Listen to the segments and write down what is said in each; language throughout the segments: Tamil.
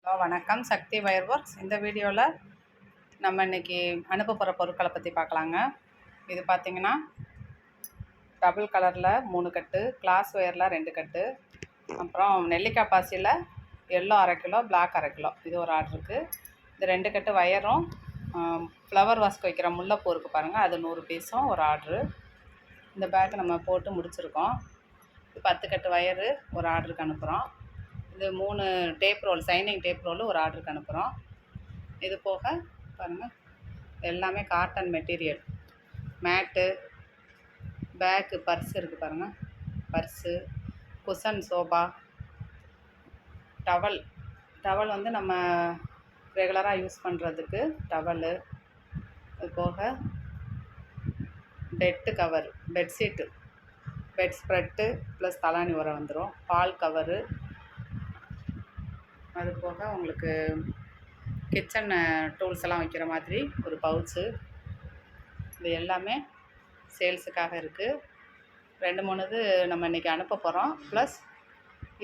ஹலோ வணக்கம். சக்தி வயர் ஒர்க்ஸ். இந்த வீடியோவில் நம்ம இன்றைக்கி அனுப்ப போகிற பொருட்களை பற்றி பார்க்கலாங்க. இது பார்த்திங்கன்னா டபுள் கலரில் 3 கட்டு, கிளாஸ் ஒயரில் 2 கட்டு, அப்புறம் நெல்லிக்காய் பாசியில் எல்லோ 1/2 கிலோ, பிளாக் 1/2 கிலோ, இது ஒரு ஆர்டருக்கு. இது 2 கட்டு வயரும் ஃப்ளவர் வாஸ்க்கு வைக்கிற முல்லைப்பூ இருக்குது பாருங்கள், அது 100 பீஸும் ஒரு ஆர்டரு. இந்த பேக் நம்ம போட்டு முடிச்சிருக்கோம். இது 10 கட்டு வயரு ஒரு ஆர்டருக்கு அனுப்புகிறோம். இது 3 tape roll, shining tape roll ஒரு ஆர்டருக்கு அனுப்புகிறோம். இது போக பாருங்கள், எல்லாமே cotton material, mat, bag, purse இருக்குது பாருங்கள், பர்ஸு, குஷன் சோபா, டவல் வந்து நம்ம ரெகுலராக யூஸ் பண்ணுறதுக்கு டவலு. அது போக bed cover, bedsheet, bedspread plus தலாணி உரம் வந்துடும், பால் கவரு. அது போக உங்களுக்கு கிச்சன் டூல்ஸ் எல்லாம் வைக்கிற மாதிரி ஒரு பவுச்சு. இது எல்லாமே சேல்ஸுக்காக இருக்குது. 2-3 இது நம்ம இன்றைக்கி அனுப்ப போகிறோம். ப்ளஸ்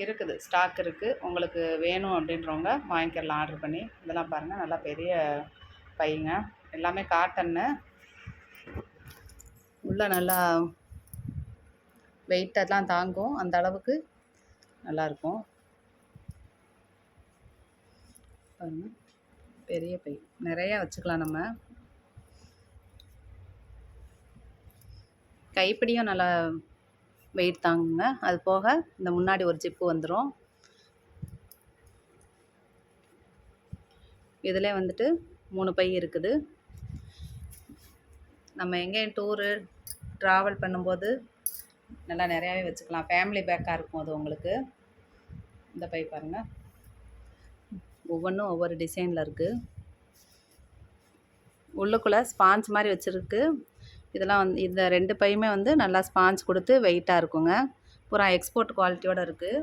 இருக்குது, ஸ்டாக் இருக்குது. உங்களுக்கு வேணும் அப்படின்றவங்க வாங்கிக்கலாம் ஆர்டர் பண்ணி. இதெல்லாம் பாருங்கள், நல்லா பெரிய பையங்க, எல்லாமே காட்டன்னு, உள்ள நல்லா வெயிட்டெல்லாம் தாங்கும், அந்த அளவுக்கு நல்லாயிருக்கும். பாருங்கள், பெரிய பை, நிறையா வச்சுக்கலாம். நம்ம கைப்பிடியும் நல்லா வெயிட் தாங்குங்க. அது போக இந்த முன்னாடி ஒரு ஜிப்பு வந்துடும். இதில் வந்துட்டு 3 பை இருக்குது. நம்ம எங்கேயும் டூரு ட்ராவல் பண்ணும்போது நல்லா நிறையாவே வச்சுக்கலாம். ஃபேமிலி பேக்காக இருக்கும் அது உங்களுக்கு. இந்த பை பாருங்கள், ஒவ்வொன்றும் ஒவ்வொரு டிசைனில் இருக்குது. உள்ளுக்குள்ளே ஸ்பாஞ்ச் மாதிரி வச்சுருக்கு. இதெல்லாம் வந்து இந்த 2 பையுமே வந்து நல்லா ஸ்பாஞ்ச் கொடுத்து வெயிட்டாக இருக்குங்க. பூரா எக்ஸ்போர்ட் குவாலிட்டியோடு இருக்குது.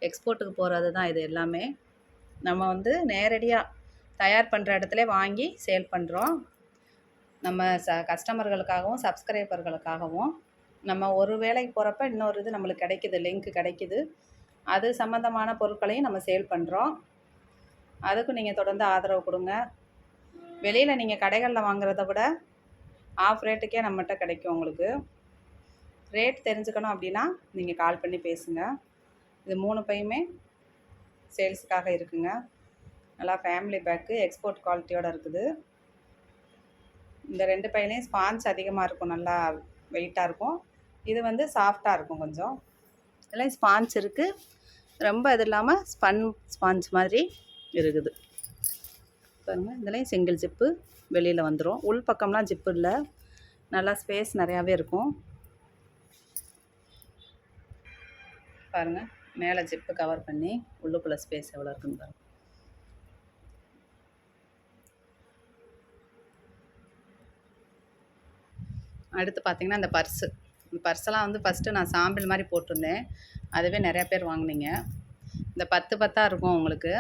எக்ஸ்போர்ட்டுக்கு போகிறது தான் இது எல்லாமே. நம்ம வந்து நேரடியாக தயார் பண்ணுற இடத்துல வாங்கி சேல் பண்ணுறோம். நம்ம கஸ்டமர்களுக்காகவும் சப்ஸ்கிரைபர்களுக்காகவும். நம்ம ஒரு வேலைக்கு போகிறப்ப இன்னொரு இது நம்மளுக்கு கிடைக்கிது, லிங்க் கிடைக்கிது. அது சம்மந்தமான பொருட்களையும் நம்ம சேல் பண்ணுறோம். அதுக்கும் நீங்கள் தொடர்ந்து ஆதரவு கொடுங்க. வெளியில் நீங்கள் கடைகளில் வாங்குறத விட ஆஃப் ரேட்டுக்கே நம்மகிட்ட கிடைக்கும் உங்களுக்கு. ரேட் தெரிஞ்சுக்கணும் அப்படின்னா நீங்கள் கால் பண்ணி பேசுங்க. இது 3 பையுமே சேல்ஸுக்காக இருக்குங்க. நல்லா ஃபேமிலி பேக்கு, எக்ஸ்போர்ட் குவாலிட்டியோடு இருக்குது. இந்த 2 பையிலையும் ஸ்பாஞ்ச் அதிகமாக இருக்கும், நல்லா வெயிட்டாக இருக்கும். இது வந்து சாஃப்டாக இருக்கும் கொஞ்சம். இதெல்லாம் ஸ்பாஞ்ச் இருக்குது, ரொம்ப இது இல்லாமல் ஸ்பாஞ்ச் மாதிரி இருக்குது பாருங்கள். இதுலேயும் சிங்கிள் ஜிப்பு வெளியில் வந்துடும். உள் பக்கம்லாம் ஜிப்பு இல்லை, நல்லா ஸ்பேஸ் நிறையாவே இருக்கும். பாருங்கள், மேலே ஜிப்பு கவர் பண்ணி உள்ளுக்குள்ளே ஸ்பேஸ் எவ்வளோ இருக்குன்னு பாருங்கள். அடுத்து பார்த்திங்கன்னா இந்த பர்ஸெல்லாம் வந்து ஃபஸ்ட்டு நான் சாம்பிள் மாதிரி போட்டிருந்தேன். அதுவே நிறையா பேர் வாங்கினீங்க. இந்த 10 இருக்கும் உங்களுக்கு.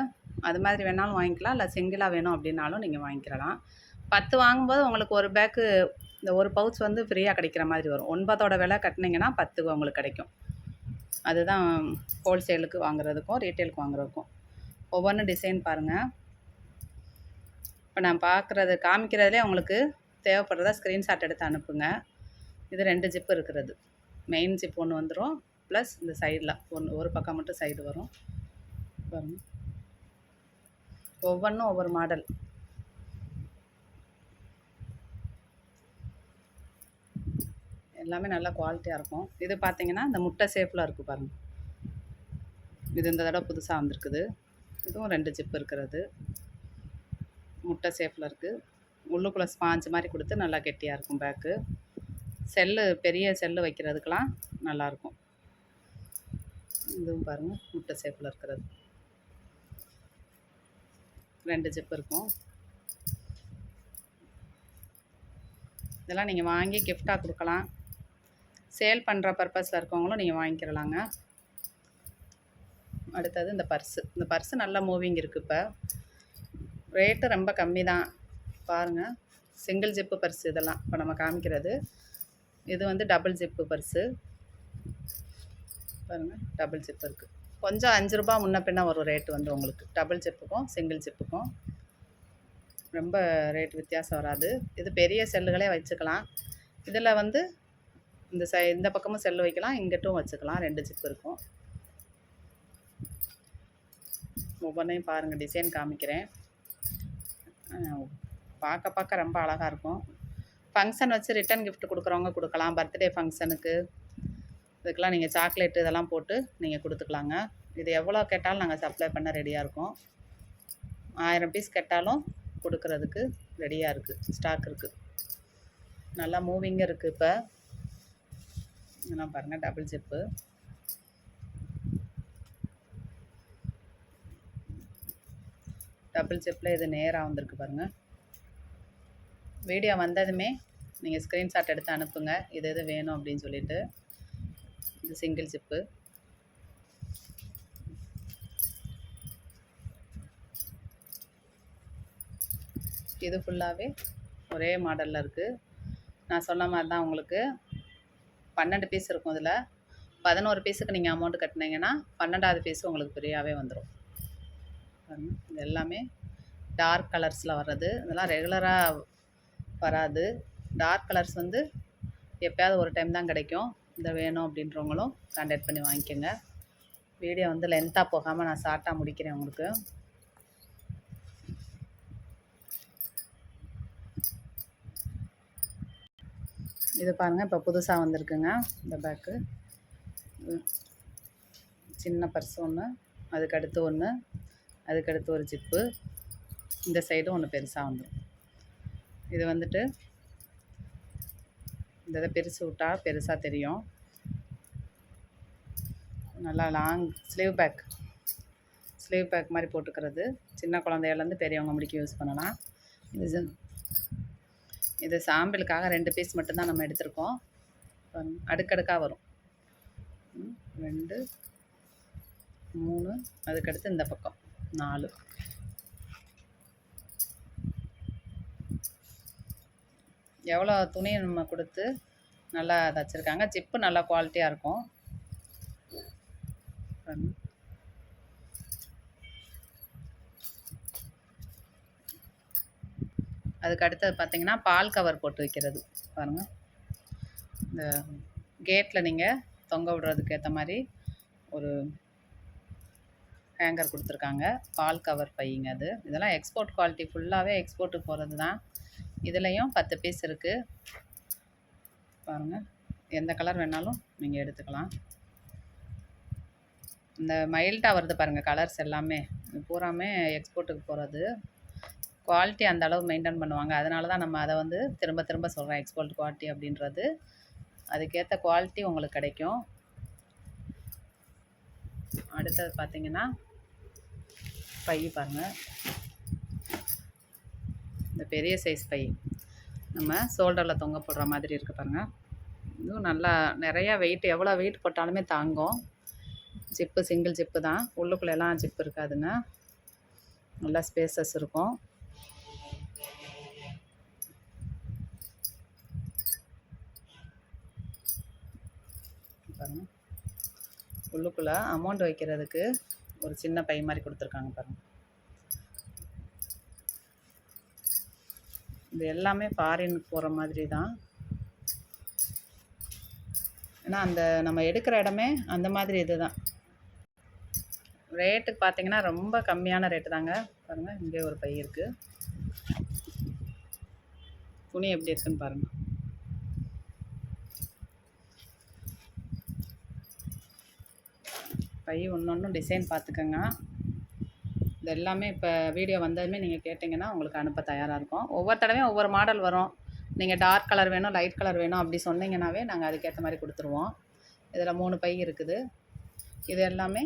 அது மாதிரி வேணாலும் வாங்கிக்கலாம், இல்லை சிங்கிளாக வேணும் அப்படின்னாலும் நீங்கள் வாங்கிக்கலாம். 10 வாங்கும்போது உங்களுக்கு ஒரு பேக்கு, இந்த ஒரு பவுச் வந்து ஃப்ரீயாக கிடைக்கிற மாதிரி வரும். 9ஓட விலை கட்டினீங்கன்னா 10 உங்களுக்கு கிடைக்கும். அதுதான் ஹோல்சேலுக்கு வாங்குறதுக்கும் ரீட்டெயிலுக்கு வாங்குறதுக்கும். ஒவ்வொன்றும் டிசைன் பாருங்கள். இப்போ நான் காமிக்கிறதுலே உங்களுக்கு தேவைப்படுறதா ஸ்க்ரீன்ஷாட் எடுத்து அனுப்புங்க. இது 2 ஜிப்பு இருக்கிறது. மெயின் ஜிப் ஒன்று வந்துடும், ப்ளஸ் இந்த சைடில் ஒரு பக்கம் மட்டும் சைடு வரும் பாருங்கள். ஒவ்வொன்றும் ஒவ்வொரு மாடல். எல்லாமே நல்லா குவாலிட்டியாக இருக்கும். இது பார்த்திங்கன்னா இந்த முட்டை ஷேப்பில் இருக்குது பாருங்கள். இது இந்த தடவை புதுசாக வந்திருக்குது. இதுவும் 2 ஜிப்பு இருக்கிறது, முட்டை ஷேப்பில் இருக்குது. உள்ளுக்குள்ளே ஸ்பாஞ்ச் மாதிரி கொடுத்து நல்லா கெட்டியாக இருக்கும் பேக்கு. பெரிய செல்லு வைக்கிறதுக்கெலாம் நல்லாயிருக்கும். இதுவும் பாருங்கள், முட்டை ஷேப்பில் இருக்கிறது, 2 ஜிப்பு இருக்கும். இதெல்லாம் நீங்கள் வாங்கி கிஃப்டாக கொடுக்கலாம். சேல் பண்ணுற பர்பஸில் இருக்கவங்களும் நீங்கள் வாங்கிக்கிறலாங்க. அடுத்தது இந்த பர்ஸு நல்ல மூவிங் இருக்குது. இப்போ ரேட்டு ரொம்ப கம்மி தான் பாருங்கள். சிங்கிள் ஜிப்பு பர்ஸு இதெல்லாம் இப்போ நம்ம காமிக்கிறது. இது வந்து டபுள் ஜிப்பு பர்ஸு பாருங்கள், டபுள் ஜிப்பு இருக்குது. கொஞ்சம் ரூ. 5 முன்ன பின்ன வரும் ரேட்டு வந்து உங்களுக்கு. டபுள் ஜிப்புக்கும் சிங்கிள் ஜிப்புக்கும் ரொம்ப ரேட் வித்தியாசம் வராது. இது பெரிய செல்லுகளே வச்சுக்கலாம். இதில் வந்து இந்த பக்கமும் செல்லு வைக்கலாம், இங்கிட்டும் வச்சுக்கலாம். 2 ஜிப் இருக்கும். ஒவ்வொன்றையும் பாருங்கள், டிசைன் காமிக்கிறேன். பார்க்க ரொம்ப அழகாக இருக்கும். ஃபங்க்ஷன் வச்சு ரிட்டன் கிஃப்ட் கொடுக்குறவங்க கொடுக்கலாம். பர்த்டே ஃபங்க்ஷனுக்கு இதுக்கெல்லாம் நீங்கள் சாக்லேட்டு இதெல்லாம் போட்டு நீங்கள் கொடுத்துக்கலாங்க. இது எவ்வளோ கேட்டாலும் நாங்கள் சப்ளை பண்ண ரெடியாக இருக்கோம். 1000 பீஸ் கேட்டாலும் கொடுக்குறதுக்கு ரெடியாக இருக்குது, ஸ்டாக் இருக்குது. நல்லா மூவிங்காக இருக்குது. இப்போ இதெல்லாம் பாருங்கள், டபுள் ஜிப்பு. டபுள் ஜிப்பில் இது நேராக வந்திருக்கு பாருங்கள். வீடியோ வந்ததுமே நீங்கள் ஸ்க்ரீன்ஷாட் எடுத்து அனுப்புங்க, இது வேணும் அப்படின்னு சொல்லிட்டு. இது சிங்கிள் ஜிப்பு. இது ஃபுல்லாகவே ஒரே மாடலில் இருக்குது. நான் சொன்ன மாதிரி தான் உங்களுக்கு 12 பீஸ் இருக்கும். இதில் 11 பீஸுக்கு நீங்கள் அமௌண்ட் கட்டினீங்கன்னா 12வது பீஸு உங்களுக்கு ஃப்ரீயாகவே வந்துடும். இது எல்லாமே டார்க் கலர்ஸில் வர்றது. இதெல்லாம் ரெகுலராக வராது. டார்க் கலர்ஸ் வந்து எப்போயாவது ஒரு டைம் தான் கிடைக்கும். இதை வேணும் அப்படின்றவங்களும் கான்டாக்ட் பண்ணி வாங்கிக்கோங்க. வீடியோ வந்து லென்த்தாக போகாமல் நான் ஷார்ட்டாக முடிக்கிறேன் உங்களுக்கு. இது பாருங்கள், இப்போ புதுசாக வந்திருக்குங்க இந்த பேக்கு. சின்ன பர்ஸ் ஒன்று, அதுக்கடுத்து ஒன்று, அதுக்கடுத்து ஒரு ஜிப்பு, இந்த சைடும் ஒன்று பெருசாக வந்துடும். இது வந்துட்டு இந்த இதை பிரித்து விட்டா பெருசாக தெரியும். நல்லா லாங் ஸ்லீவ் பேக் மாதிரி போட்டுக்கிறது. சின்ன குழந்தையிலேருந்து பெரியவங்க முடிக்க யூஸ் பண்ணலாம். இது சாம்பிளுக்காக 2 பீஸ் மட்டும்தான் நம்ம எடுத்திருக்கோம். அடுக்கடுக்காக வரும். 2 3, அதுக்கடுத்து இந்த பக்கம் 4. எவ்வளோ துணியை நம்ம கொடுத்து நல்லா தைச்சிருக்காங்க. ஜிப்பு நல்லா குவாலிட்டியாக இருக்கும். அதுக்கு அடுத்தது பார்த்திங்கன்னா பால் கவர் போட்டு வைக்கிறது பாருங்கள். இந்த கேட்டில் நீங்கள் தொங்க விடுறதுக்கு ஏற்ற மாதிரி ஒரு ஹேங்கர் கொடுத்துருக்காங்க. பால் கவர் பையங்க அது. இதெல்லாம் எக்ஸ்போர்ட் குவாலிட்டி, ஃபுல்லாகவே எக்ஸ்போர்ட்டுக்கு போகிறது தான். இதுலேயும் 10 பீஸ் இருக்குது பாருங்கள். எந்த கலர் வேணாலும் நீங்கள் எடுத்துக்கலாம். இந்த மைல்டாக வருது பாருங்கள் கலர்ஸ் எல்லாமே. பூராமே எக்ஸ்போர்ட்டுக்கு போகிறது. குவாலிட்டி அந்த அளவு மெயின்டைன் பண்ணுவாங்க. அதனால தான் நம்ம அதை வந்து திரும்ப திரும்ப சொல்கிறோம், எக்ஸ்போர்ட் குவாலிட்டி அப்படின்றது. அதுக்கேற்ற குவாலிட்டி உங்களுக்கு கிடைக்கும். அடுத்தது பார்த்திங்கன்னா பை பாருங்கள். இந்த பெரிய சைஸ் பை நம்ம ஷோல்டரில் தொங்க போடுற மாதிரி இருக்குது பாருங்கள். இதுவும் நல்லா நிறையா வெயிட், எவ்வளோ வெயிட் போட்டாலுமே தாங்கும். ஜிப்பு சிங்கிள் ஜிப்பு தான், உள்ளுக்குள்ளெல்லாம் ஜிப்பு இருக்காதுங்க. நல்லா ஸ்பேசஸ் இருக்கும். பாருங்கள், உள்ளுக்குள்ளே அமௌண்ட் வைக்கிறதுக்கு ஒரு சின்ன பை மாதிரி கொடுத்துருக்காங்க பாருங்கள். இது எல்லாமே ஃபாரினுக்கு போகிற மாதிரி தான். ஏன்னா அந்த நம்ம எடுக்கிற இடமே அந்த மாதிரி இது தான். ரேட்டுக்கு பார்த்திங்கன்னா ரொம்ப கம்மியான ரேட்டு தாங்க. பாருங்கள், இங்கே ஒரு பை இருக்குது. துணி எப்படி இருக்குன்னு பாருங்கள். பை ஒன்று டிசைன் பார்த்துக்கோங்க. இது எல்லாமே இப்போ வீடியோ வந்ததுமே நீங்கள் கேட்டிங்கன்னா உங்களுக்கு அனுப்ப தயாராக இருக்கும். ஒவ்வொரு தடவையும் ஒவ்வொரு மாடல் வரும். நீங்கள் டார்க் கலர் வேணும், லைட் கலர் வேணும் அப்படி சொன்னீங்கன்னாவே நாங்கள் அதுக்கேற்ற மாதிரி கொடுத்துருவோம். இதில் 3 பை இருக்குது. இது எல்லாமே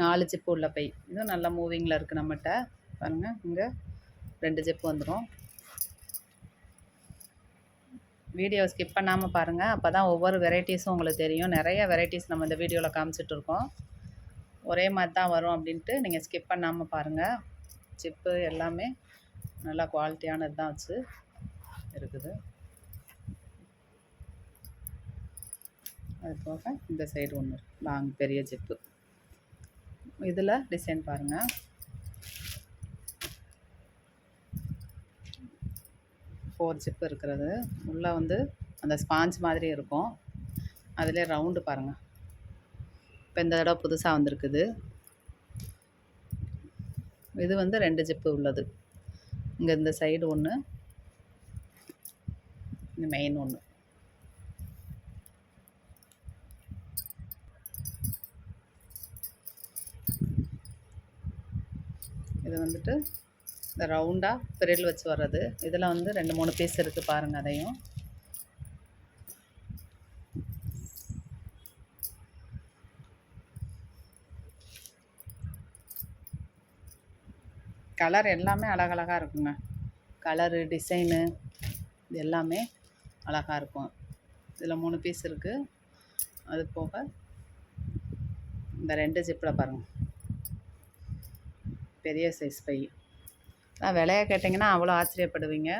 4 ஜிப்பு உள்ள பை. இதுவும் நல்லா மூவிங்கில் இருக்குது நம்மகிட்ட. பாருங்கள், இங்கே 2 ஜிப்பு வந்துடும். வீடியோ ஸ்கிப் பண்ணாமல் பாருங்கள், அப்போ தான் ஒவ்வொரு வெரைட்டிஸும் உங்களுக்கு தெரியும். நிறைய வெரைட்டிஸ் நம்ம இந்த வீடியோவில் காமிச்சிட்ருக்கோம். ஒரே மாதிரி தான் வரும் அப்படின்ட்டு நீங்கள் ஸ்கிப் பண்ணாமல் பாருங்கள். ஜிப்பு எல்லாமே நல்லா குவாலிட்டியானது தான் வச்சு இருக்குது. அது போக இந்த சைடு ஒன்று லாங் பெரிய ஜிப்பு. இதில் டிசைன் பாருங்கள். ஃபோர் ஜிப்பு இருக்கிறது. உள்ளே வந்து அந்த ஸ்பாஞ்ச் மாதிரி இருக்கும். அதிலே ரவுண்டு பாருங்கள். இப்போ இந்த தடவை புதுசாக வந்திருக்குது. இது வந்து 2 ஜிப்பு உள்ளது. இங்கே இந்த சைடு ஒன்று, இந்த மெயின் ஒன்று. இது வந்துட்டு இந்த ரவுண்டாக ஃப்ரில் வச்சு வர்றது. இதில் வந்து 2-3 பீஸ் இருக்குது பாருங்கள். அதையும் கலர் எல்லாமே அழகழகாக இருக்குங்க. கலரு டிசைனு இது எல்லாமே அழகாக இருக்கும். இதில் 3 பீஸ் இருக்குது. அது போக இந்த 2 ஜிப்பில் பாருங்கள், பெரிய சைஸ் பை. நான் விலையை கேட்டிங்கன்னா அவ்வளோ ஆச்சரியப்படுவீங்க.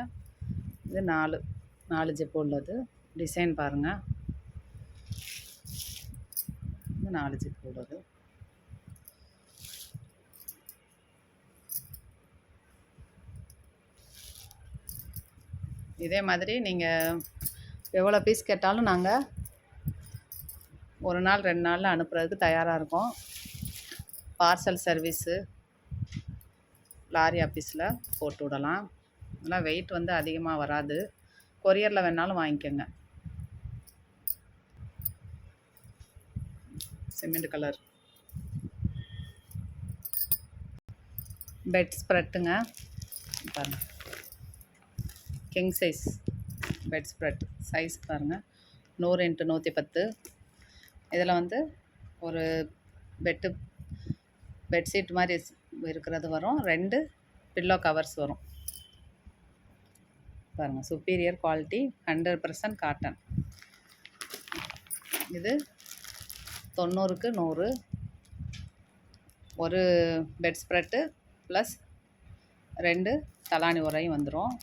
இது 4 ஜிப்பு உள்ளது. டிசைன் பாருங்கள். இது 4 ஜிப்பு உள்ளது. இதே மாதிரி நீங்கள் எவ்வளோ பீஸ் கேட்டாலும் நாங்கள் 1 நாள் 2 நாளில் அனுப்புறதுக்கு தயாராக இருக்கோம். பார்சல் சர்வீஸு லாரி ஆஃபீஸில் போட்டு விடலாம். அதெல்லாம் வெயிட் வந்து அதிகமாக வராது. கொரியரில் வேணாலும் வாங்கிக்கோங்க. சிமெண்ட் கலர் பெட் ஸ்ப்ரெட்டுங்க பாருங்கள். King size bedspread size பாருங்கள். 100 x 110. இதில் வந்து ஒரு பெட்ஷீட் மாதிரி இருக்கிறது வரும். 2 பில்லோ கவர்ஸ் வரும் பாருங்கள். Superior quality, 100% cotton. இது 90க்கு 100. ஒரு பெட் ஸ்ப்ரெட்டு ப்ளஸ் 2 தலாணி உரையும் வந்துடும்.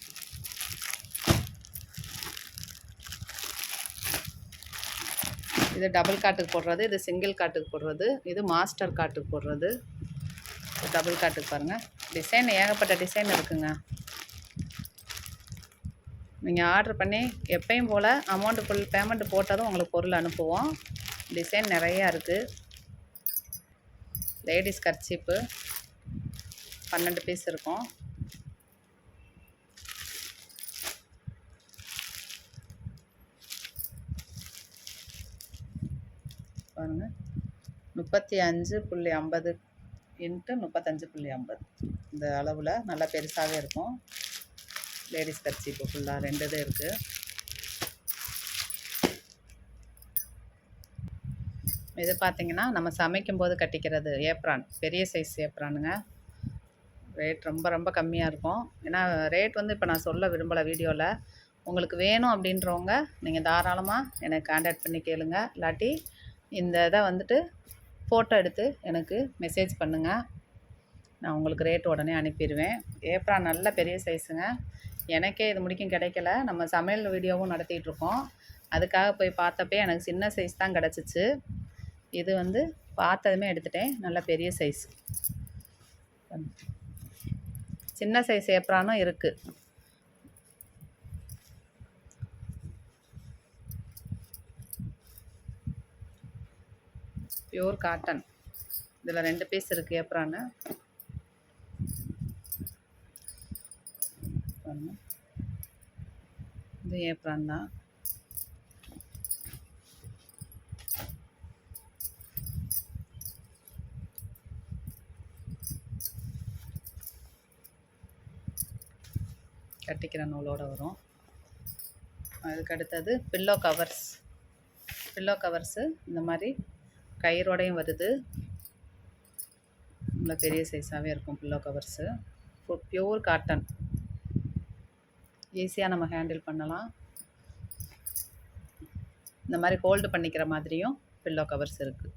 இது டபுள் காட்டுக்கு போடுறது, இது சிங்கிள் காட்டுக்கு போடுறது, இது மாஸ்டர் காட்டுக்கு போடுறது. டபுள் காட்டுக்கு பாருங்கள். டிசைன் ஏகப்பட்ட டிசைன் இருக்குங்க. நீங்கள் ஆர்டர் பண்ணி எப்பயும் போல் அமௌண்ட்டு ஃபுல் பேமெண்ட் போட்டதும் உங்களுக்கு பொருள் அனுப்புவோம். டிசைன் நிறையா இருக்குது. லேடிஸ் கர்ச்சீப்பு 12 பீஸ் இருக்கும். பாருங்கள். 35.50 x 35.50 இந்த அளவில் நல்லா பெருசாகவே இருக்கும். லேடிஸ் கர்ச்சீப்பு ஃபுல்லாக 2 இது இருக்குது. இது பார்த்திங்கன்னா நம்ம சமைக்கும்போது கட்டிக்கிறது ஏப்ரான், பெரிய சைஸ் ஏப்ரானுங்க. ரேட் ரொம்ப ரொம்ப கம்மியாக இருக்கும். ஏன்னா ரேட் வந்து இப்போ நான் சொல்ல விரும்பலை வீடியோவில். உங்களுக்கு வேணும் அப்படின்றவங்க நீங்கள் தாராளமாக எனக்கு கான்டாக்ட் பண்ணி கேளுங்க. இல்லாட்டி இந்த இதை வந்துட்டு ஃபோட்டோ எடுத்து எனக்கு மெசேஜ் பண்ணுங்கள். நான் உங்களுக்கு ரேட் உடனே அனுப்பிடுவேன். ஏப்ரான் நல்ல பெரிய சைஸுங்க. எனக்கே இது முடிக்கும் கிடைக்கல. நம்ம சமையல் வீடியோவும் நடத்திட்டுருக்கோம். அதுக்காக போய் பார்த்தப்பே எனக்கு சின்ன சைஸ் தான் கிடச்சிச்சு. இது வந்து பார்த்ததுமே எடுத்துட்டேன். நல்ல பெரிய சைஸ். சின்ன சைஸ் ஏப்ரானும் இருக்குது. Pure cotton. இதில் 2 பீஸ் இருக்குது ஏப்ரானு. இது ஏப்ரான் தான். கட்டிக்கிற நூலோடு வரும். அதுக்கு அடுத்தது பில்லோ கவர்ஸ். பில்லோ கவர்ஸு இந்த மாதிரி கயிறோடையும் வருது. நல்ல பெரிய சைஸாகவே இருக்கும் பில்லோ கவர்ஸு. Pure cotton. ஈஸியாக நம்ம ஹேண்டில் பண்ணலாம். இந்த மாதிரி ஹோல்டு பண்ணிக்கிற மாதிரியும் பில்லோ கவர்ஸ் இருக்குது.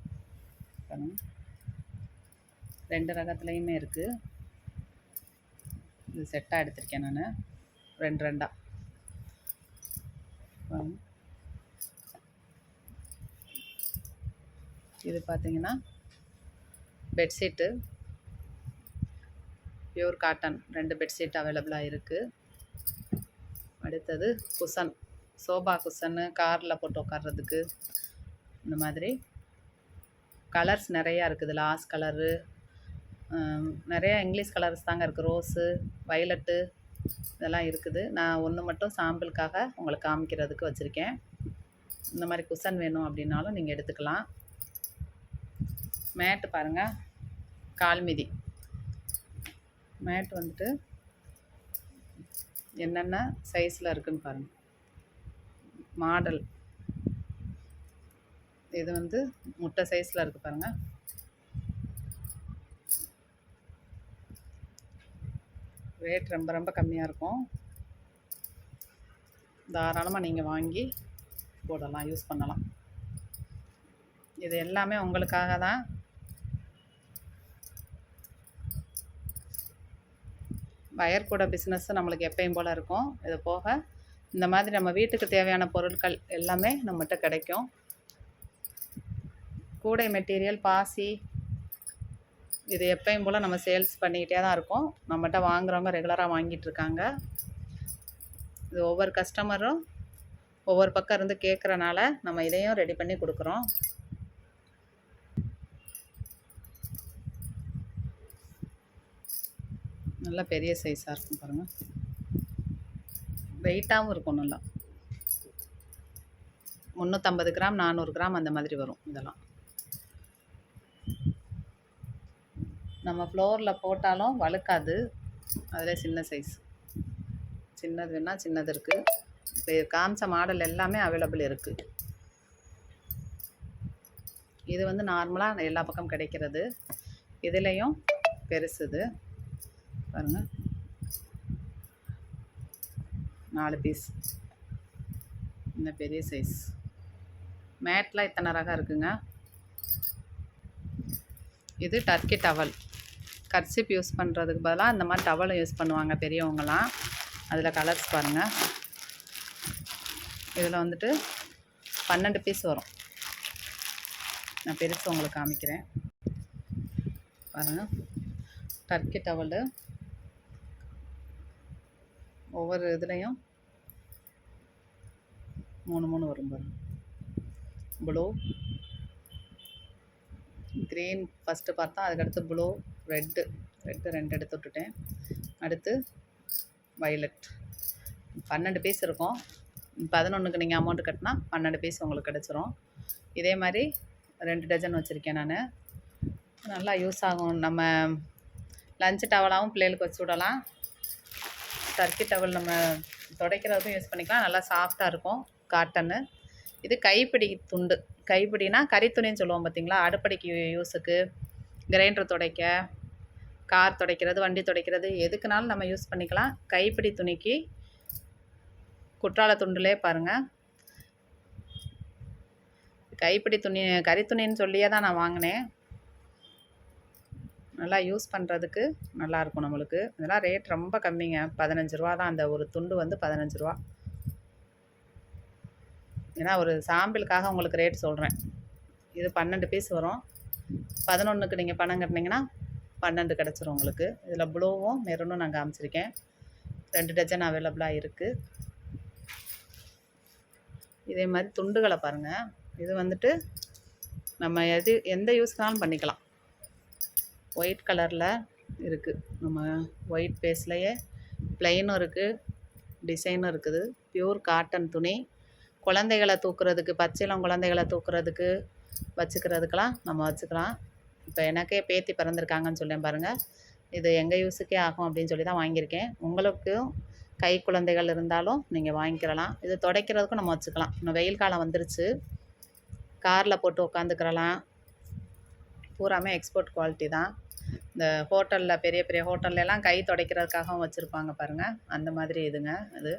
2 ரகத்துலேயுமே இருக்குது. இது செட்டாக எடுத்திருக்கேன் நான் 2 2ஆ. இது பார்த்தீங்கன்னா பெட்ஷீட்டு, பியூர் காட்டன் 2 பெட்ஷீட் அவைலபிளாக இருக்குது. அடுத்தது குஷன், சோபா குஷன்னு காரில் போட்டு உட்கார்றதுக்கு. இந்த மாதிரி கலர்ஸ் நிறையா இருக்குது. லாஸ் கலரு, நிறையா இங்கிலீஷ் கலர்ஸ் தாங்க இருக்குது. ரோஸு, வயலட்டு இதெல்லாம் இருக்குது. நான் ஒன்று மட்டும் சாம்பிளுக்காக உங்களுக்கு காமிக்கிறதுக்கு வச்சுருக்கேன். இந்த மாதிரி குஷன் வேணும் அப்படின்னாலும் நீங்கள் எடுத்துக்கலாம். மேட்டு பாருங்கள், கால்மிதி மேட் வந்துட்டு என்னென்ன சைஸில் இருக்குதுன்னு பாருங்கள். மாடல் இது வந்து முட்டை சைஸில் இருக்குது பாருங்கள். ரேட் ரொம்ப ரொம்ப கம்மியாக இருக்கும். தாராளமாக நீங்கள் வாங்கி போடலாம், யூஸ் பண்ணலாம். இது எல்லாமே உங்களுக்காக தான். வயர் கூட பிஸ்னஸ் நம்மளுக்கு எப்பயும் போல் இருக்கும். இது போக இந்த மாதிரி நம்ம வீட்டுக்கு தேவையான பொருட்கள் எல்லாமே நம்மகிட்ட கிடைக்கும். கூடை மெட்டீரியல், பாசி, இது எப்பயும் போல் நம்ம சேல்ஸ் பண்ணிக்கிட்டே தான் இருக்கோம். நம்மகிட்ட வாங்குறவங்க ரெகுலராக வாங்கிட்டுருக்காங்க. இது ஒவ்வொரு கஸ்டமரும் ஒவ்வொரு பக்கம் இருந்து கேட்குறனால நம்ம இதையும் ரெடி பண்ணி கொடுக்குறோம். நல்லா பெரிய சைஸாக இருக்கும் பாருங்கள். வெயிட்டாகவும் இருக்கும். நல்லா 350 கிராம் 400 கிராம் அந்த மாதிரி வரும். இதெல்லாம் நம்ம ஃப்ளோரில் போட்டாலும் வழுக்காது. அதில் சின்ன சைஸ், சின்னது வேணால் சின்னது இருக்குது. இப்போ காமிச்ச மாடல் எல்லாமே அவைலபிள் இருக்குது. இது வந்து நார்மலாக எல்லா பக்கம் கிடைக்கிறது. இதுலேயும் பெருசுது பாருங்கள், 4 பீஸ். இந்த பெரிய சைஸ் மேட்டில் இத்தனை ரகம் இருக்குங்க. இது டர்க்கி டவல், கர்ச்சிப் யூஸ் பண்ணுறதுக்கு பதிலாக இந்த மாதிரி டவலும் யூஸ் பண்ணுவாங்க பெரியவங்களாம். அதில் கலர்ஸ் பாருங்கள். இதில் வந்துட்டு 12 பீஸ் வரும். நான் பெருசு உங்களுக்கு காமிக்கிறேன் பாருங்கள். டர்க்கி டவலு ஒவ்வொரு இதுலேயும் 3 வரும் பாருங்கள். ப்ளூ, க்ரீன் ஃபஸ்ட்டு பார்த்தா, அதுக்கடுத்து ப்ளூ, ரெட்டு 2 எடுத்து விட்டுட்டேன். அடுத்து வயலட். 12 பீஸ் இருக்கும். 11க்கு நீங்கள் அமௌண்ட் கட்டினா 12 பீஸ் உங்களுக்கு கிடச்சிரும். இதே மாதிரி 2 டஜன் வச்சுருக்கேன் நான். நல்லா யூஸ் ஆகும். நம்ம லஞ்சு டவலாகவும் பிள்ளைகளுக்கு வச்சு விடலாம். டர்க்கி டவல் நம்ம துடைக்கிறதுக்கும் யூஸ் பண்ணிக்கலாம். நல்லா சாஃப்டாக இருக்கும், காட்டனு. இது கைப்பிடி துண்டு. கைப்பிடினா கறித்துணின்னு சொல்லுவோம் பார்த்தீங்களா, அடுப்படிக்கு யூஸுக்கு, கிரைண்டர் துடைக்க, கார் துடைக்கிறது, வண்டி துடைக்கிறது, எதுக்குனாலும் நம்ம யூஸ் பண்ணிக்கலாம். கைப்பிடி துணிக்கு குற்றால துண்டுலே பாருங்கள். கைப்பிடி துணி கறித்துணின்னு சொல்லியே தான் நான் வாங்கினேன். நல்லா யூஸ் பண்ணுறதுக்கு நல்லாயிருக்கும் நம்மளுக்கு. இதெல்லாம் ரேட் ரொம்ப கம்மிங்க, 15 ரூபா தான். அந்த ஒரு துண்டு வந்து 15 ரூபா. ஏன்னா ஒரு சாம்பிளுக்காக உங்களுக்கு ரேட் சொல்கிறேன். இது 12 பீஸ் வரும். 11க்கு நீங்கள் பணம் கட்டினீங்கன்னா 12 கிடச்சிரும் உங்களுக்கு. இதில் ப்ளூவும் மெரூனும் நான் காமிச்சிருக்கேன். 2 டஜன் அவைலபிளாக இருக்குது. இதே மாதிரி துண்டுகளை பாருங்கள். இது வந்துட்டு நம்ம எந்த யூஸ்னாலும் பண்ணிக்கலாம். ஒயிட் கலரில் இருக்குது. நம்ம ஒயிட் பேஸ்லையே ப்ளைனும் இருக்குது, டிசைனும் இருக்குது. பியூர் காட்டன் துணி. குழந்தைகளை தூக்குறதுக்கு, பச்சிளம் குழந்தைகளை தூக்குறதுக்கு, வச்சுக்கிறதுக்கெலாம் நம்ம வச்சுக்கலாம். இப்போ எனக்கே பேத்தி பிறந்திருக்காங்கன்னு சொல்லேன் பாருங்கள். இது எங்கள் யூஸுக்கே ஆகும் அப்படின்னு சொல்லி தான் வாங்கியிருக்கேன். உங்களுக்கும் கை குழந்தைகள் இருந்தாலும் நீங்கள் வாங்கிக்கிறலாம். இது துடைக்கிறதுக்கும் நம்ம வச்சுக்கலாம். இன்னும் வெயில் காலம் வந்துருச்சு, காரில் போட்டு உட்காந்துக்கிறலாம். பூராமே எக்ஸ்போர்ட் குவாலிட்டி தான். இந்த ஹோட்டலில், பெரிய பெரிய ஹோட்டல்லாம் கை துடைக்கிறதுக்காகவும் வச்சுருப்பாங்க பாருங்கள். அந்த மாதிரி இதுங்க அது.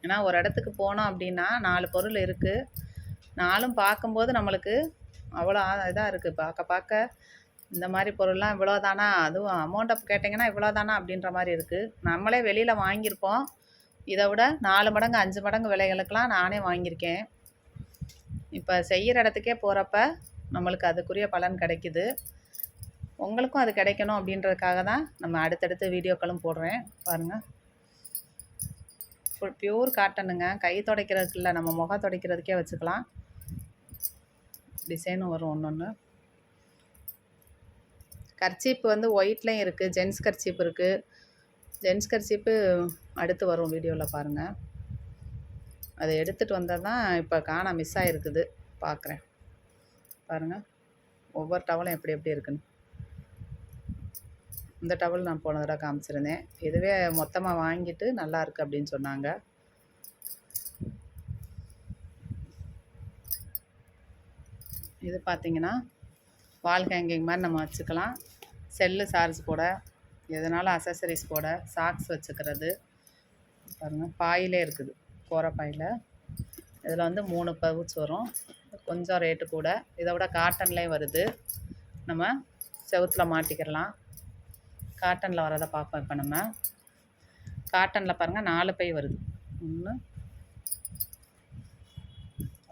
ஏன்னா ஒரு இடத்துக்கு போனோம் அப்படின்னா 4 பொருள் இருக்குது. 4ம் பார்க்கும்போது நம்மளுக்கு அவ்வளோ இதாக இருக்குது. பார்க்க இந்த மாதிரி பொருள்லாம் இவ்வளோ தானா, அதுவும் அமௌண்ட்டை கேட்டிங்கன்னா இவ்வளோ தானா அப்படின்ற மாதிரி இருக்குது. நம்மளே வெளியில் வாங்கியிருப்போம். இதை விட 4 மடங்கு 5 மடங்கு விலைகளுக்கெலாம் நானே வாங்கியிருக்கேன். இப்போ செய்கிற இடத்துக்கே போகிறப்ப நம்மளுக்கு அதுக்குரிய பலன் கிடைக்குது. உங்களுக்கும் அது கிடைக்கணும் அப்படின்றதுக்காக தான் நம்ம அடுத்தடுத்த வீடியோக்களும் போடுறேன். பாருங்கள், பியூர் காட்டனுங்க. கை துடைக்கிறதுக்கு இல்லை, நம்ம முகம் துடைக்கிறதுக்கே வச்சுக்கலாம். டிசைனும் வரும் ஒன்று ஒன்று. கர்ச்சீப்பு வந்து ஒயிட்லேயும் இருக்குது, ஜென்ஸ் கர்ச்சீப் இருக்குது. ஜென்ஸ் கர்ச்சீப்பு அடுத்து வரும் வீடியோவில் பாருங்கள். அதை எடுத்துகிட்டு வந்தால் தான் இப்போ மிஸ் ஆகிருக்குது. பார்க்குறேன் பாருங்கள், ஒவ்வொரு டவலும் எப்படி எப்படி இருக்குன்னு. இந்த டவல் நான் போன தடவை காமிச்சிருந்தேன். இதுவே மொத்தமாக வாங்கிட்டு நல்லா இருக்குது அப்படின்னு சொன்னாங்க. இது பார்த்திங்கன்னா வால் ஹேங்கிங் மாதிரி நம்ம வச்சுக்கலாம். செல்லு சார்ஜ் போட, எதனாலும் அசசரிஸ் போட, சாக்ஸ் வச்சுக்கிறது. பாருங்கள், பாயிலே இருக்குது, கோர பாயில். இதில் வந்து 3 பவுச் வரும். கொஞ்சம் ரேட்டு கூட. இதை விட காட்டன்லேயும் வருது. நம்ம செவுத்தில் மாட்டிக்கிடலாம். காட்டனில் வரதை பார்ப்போம். இப்போ நம்ம காட்டனில் பாருங்கள் 4 பை வருது. 1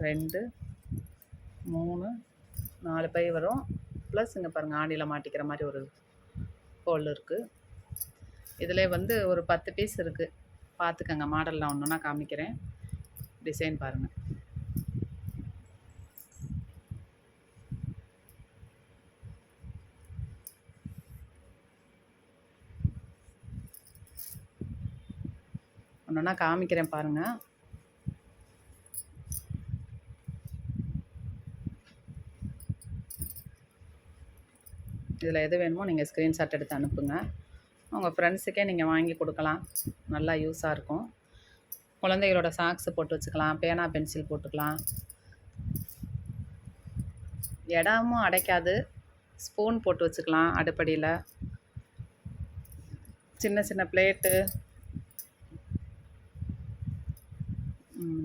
2 3 4 பை வரும். ப்ளஸ் இங்கே பாருங்கள், ஆணியில் மாட்டிக்கிற மாதிரி ஒரு ஹோல் இருக்குது. இதில் வந்து ஒரு 10 பீஸ் இருக்குது. பார்த்துக்கங்க, மாடலில் ஒன்று ஒன்றா காமிக்கிறேன். டிசைன் பாருங்கள். ஒன்று ஒன்றா காமிக்கிறேன் பாருங்கள். இதில் எது வேணுமோ நீங்கள் ஸ்க்ரீன்ஷாட் எடுத்து அனுப்புங்க. உங்கள் ஃப்ரெண்ட்ஸுக்கே நீங்கள் வாங்கி கொடுக்கலாம். நல்லா யூஸாக இருக்கும். குழந்தைகளோட சாக்ஸு போட்டு வச்சுக்கலாம், பேனா பென்சில் போட்டுக்கலாம். இடமும் அடைக்காது. ஸ்பூன் போட்டு வச்சுக்கலாம் அடுப்படியில். சின்ன சின்ன பிளேட்டு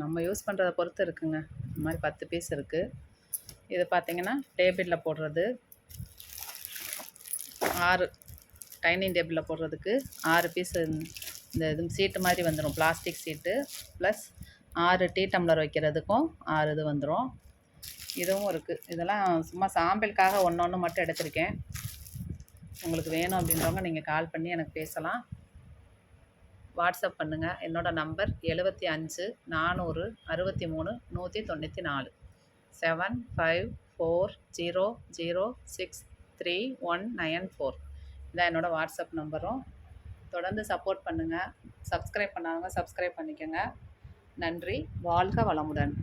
நம்ம யூஸ் பண்ணுறத பொறுத்து இருக்குங்க. இந்த மாதிரி 10 பீஸ் இருக்குது. இது பார்த்திங்கன்னா டேபிளில் போடுறது 6, டைனிங் டேபிளில் போடுறதுக்கு 6 பீஸு. இந்த இது சீட்டு மாதிரி வந்துடும், பிளாஸ்டிக் சீட்டு. ப்ளஸ் 6 டீ டம்ளர் வைக்கிறதுக்கும் 6 இது வந்துடும். இதுவும் இருக்குது. இதெல்லாம் சும்மா சாம்பிளுக்காக ஒன்று மட்டும் எடுத்திருக்கேன். உங்களுக்கு வேணும் அப்படின்றவங்க நீங்கள் கால் பண்ணி எனக்கு பேசலாம். வாட்ஸ்அப் பண்ணுங்கள். என்னோடய நம்பர் 75 400 63 194 7540063194. இதான் என்னோடய வாட்ஸ்அப் நம்பரும். தொடர்ந்து சப்போர்ட் பண்ணுங்கள். சப்ஸ்கிரைப் பண்ணாதவங்க சப்ஸ்கிரைப் பண்ணிக்கோங்க. நன்றி. வாழ்க வளமுடன்.